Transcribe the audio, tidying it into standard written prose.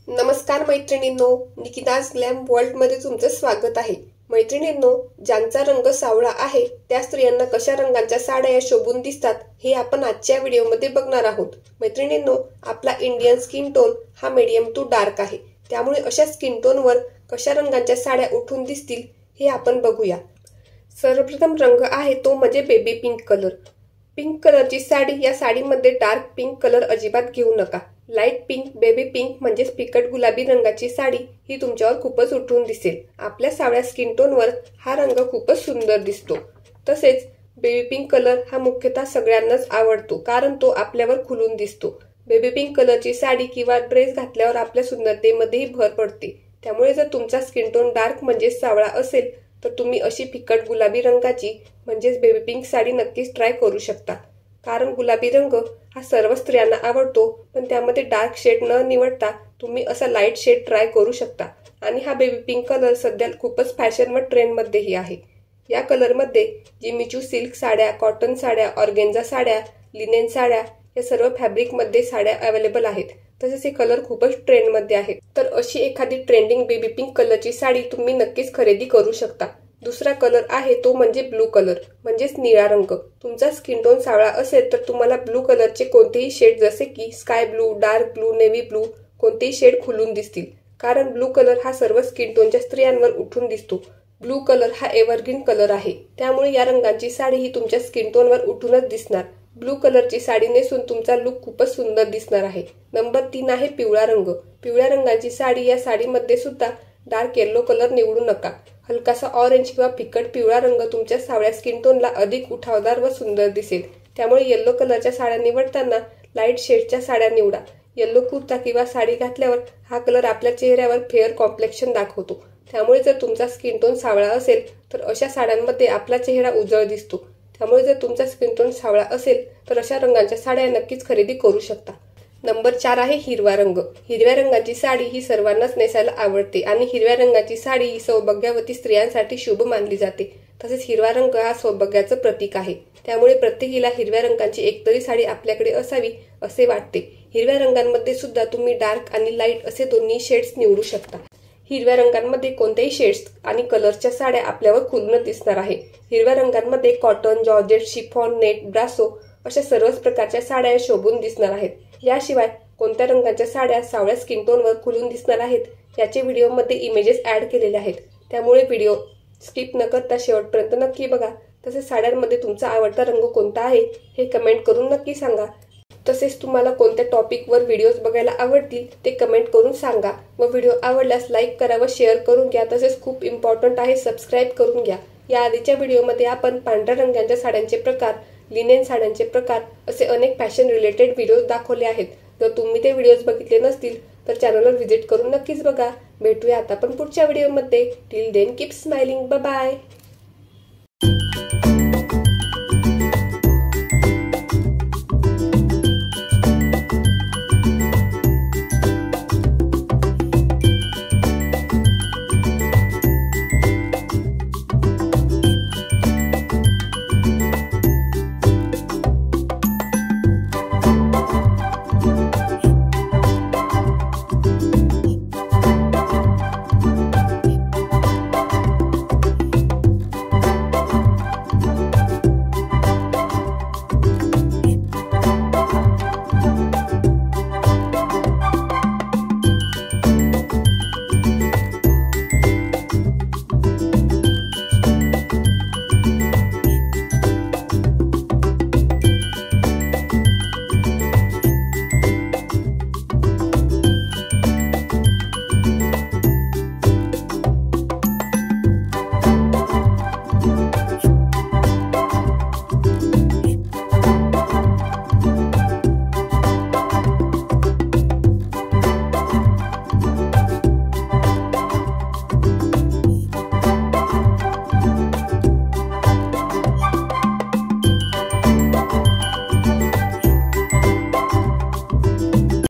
नमस्कार मैत्रिणींनो, निकिताज ग्लॅम वर्ल्डमध्ये तुमचं स्वागत आहे। मैत्रिणींनो, ज्यांचा रंग सावळा आहे त्या स्त्रियांना कशा रंगाच्या साड्या शोभून दिसतात हे आपण आजच्या व्हिडिओमध्ये बघणार आहोत। मैत्रिणींनो, आपला इंडियन स्किन टोन हा मीडियम टू डार्क आहे, त्यामुळे अशा स्किन टोनवर कशा रंगाच्या साड्या उठून दिसतील हे आपण बघूया। सर्वप्रथम रंग आहे तो म्हणजे बेबी पिंक कलर। पिंक कलरची साडी, या साडीमध्ये डार्क पिंक कलर अजिबात घेऊ नका। लाईट पिंक, बेबी पिंक म्हणजेच फिकट गुलाबी रंगाची साडी ही तुमच्यावर खूपच उठून दिसेल। आपल्या सावळ्या स्किन टोनवर हा रंग खूपच सुंदर दिसतो। तसेच बेबी पिंक कलर हा मुख्यतः सगळ्यांनाच आवडतो, कारण तो आपल्यावर खुलून दिसतो। बेबी पिंक कलरची साडी किंवा ड्रेस घातल्यावर आपल्या सुंदरतेमध्येही भर पडते। त्यामुळे जर तुमचा स्किन टोन डार्क म्हणजे सावळा असेल तर तुम्ही अशी फिकट गुलाबी रंगाची म्हणजेच बेबी पिंक साडी नक्कीच ट्राय करू शकता। कारण गुलाबी रंग हा सर्व स्त्रियांना आवडतो, पण त्यामध्ये डार्क शेड न निवडता तुम्ही असा लाईट शेड ट्राय करू शकता। आणि हा बेबी पिंक कलर सध्या खूपच फॅशन व ट्रेंडमध्येही आहे। या कलरमध्ये जिमीचू सिल्क साड्या, कॉटन साड्या, ऑर्गेन्झा साड्या, लिनेन साड्या या सर्व फॅब्रिकमध्ये साड्या अवेलेबल आहेत। तसेच हे कलर खूपच ट्रेंडमध्ये आहेत। तर अशी एखादी ट्रेंडिंग बेबी पिंक कलरची साडी तुम्ही नक्कीच खरेदी करू शकता। दुसरा कलर आहे तो म्हणजे ब्लू कलर म्हणजेच निळा रंग। तुमचा स्किन टोन सावळा असेल तर तुम्हाला ब्लू कलरचे कोणतेही शेड जसे की sky blue, dark blue, navy blue कोणतेही शेड खुलून दिसतील, कारण ब्लू कलर हा सर्व स्किन टोनच्या स्त्रियांवर उठून दिसतो। ब्लू कलर हा एव्हरग्रीन कलर आहे, त्यामुळे या रंगाची साडी ही तुमच्या स्किन टोनवर उठूनच दिसणार। ब्लू कलरची साडी नेसून तुमचा लुक खूपच सुंदर दिसणार आहे। नंबर 3 आहे पिवळा रंग। पिवळ्या रंगाची साडी, या साडीमध्ये सुद्धा डार्क येलो कलर निवडू नका। हलकासा ऑरेंज किंवा फिकट पिवळा रंग तुमच्या सावळ्या स्किन टोनला अधिक उठावदार व सुंदर दिसेल। त्यामुळे येलो कलरच्या साड्या निवडताना लाईट शेडच्या साड्या निवडा। येलो कुर्ता किंवा साडी घातल्यावर हा कलर आपल्या चेहऱ्यावर फेअर कॉम्प्लेक्शन दाखवतो। त्यामुळे जर तुमचा स्किन टोन सावळा असेल तर अशा साड्यांमध्ये आपला चेहरा उजळ दिसतो। त्यामुळे जर तुमचा स्किन टोन सावळा असेल तर अशा रंगाच्या साड्या नक्कीच खरेदी करू शकता। नंबर 4 आहे हिरवा रंग। हिरव्या रंगाची साडी ही सर्वांनाच नेसायला आवडते आणि हिरव्या रंगाची साडी ही सौभाग्यवती स्त्रियांसाठी शुभ मानली जाते। तसेच हिरवा रंग हा सौभाग्याचं प्रतीक आहे, त्यामुळे प्रत्येकीला हिरव्या रंगाची एकतरी साडी आपल्याकडे असावी असे वाटते। हिरव्या रंगांमध्ये सुद्धा तुम्ही डार्क आणि लाईट असे दोन्ही शेड्स निवडू शकता। हिरव्या रंगांमध्ये कोणत्याही शेड्स आणि कलर्सच्या साड्या आपल्यावर खुलून दिसणार आहे। हिरव्या रंगांमध्ये कॉटन, जॉर्जेट, शिफॉन, नेट, ब्रासो अशा सर्वच प्रकारच्या साड्या शोभून दिसणार आहेत। याशिवाय कोणत्या रंगाच्या साड्या सावळ्या स्किन टोनवर खुलून दिसणार आहेत याचे व्हिडिओमध्ये इमेजेस ऍड केलेले आहेत, त्यामुळे व्हिडिओ स्किप न करता शेवटपर्यंत नक्की बघा। तसेच साड्यांमध्ये तुमचा आवडता रंग कोणता आहे हे कमेंट करून नक्की सांगा। तसेच तुम्हाला कोणत्या टॉपिकवर व्हिडिओज बघायला आवडतील ते कमेंट करून सांगा। व व्हिडिओ आवडल्यास लाईक करा व शेअर करून घ्या। तसेच खूप इम्पॉर्टंट आहे, सबस्क्राईब करून घ्या। या आधीच्या व्हिडिओमध्ये आपण पांढऱ्या रंगाच्या साड्यांचे प्रकार, लिनेन साड्यांचे प्रकार असे अनेक फॅशन रिलेटेड व्हिडिओज दाखवले आहेत। जर तुम्ही ते व्हिडिओज बघितले नसतील तर चॅनलवर व्हिजिट करून नक्कीच बघा। भेटूया आता आपण पुढच्या व्हिडिओमध्ये। Till then keep smiling, bye bye.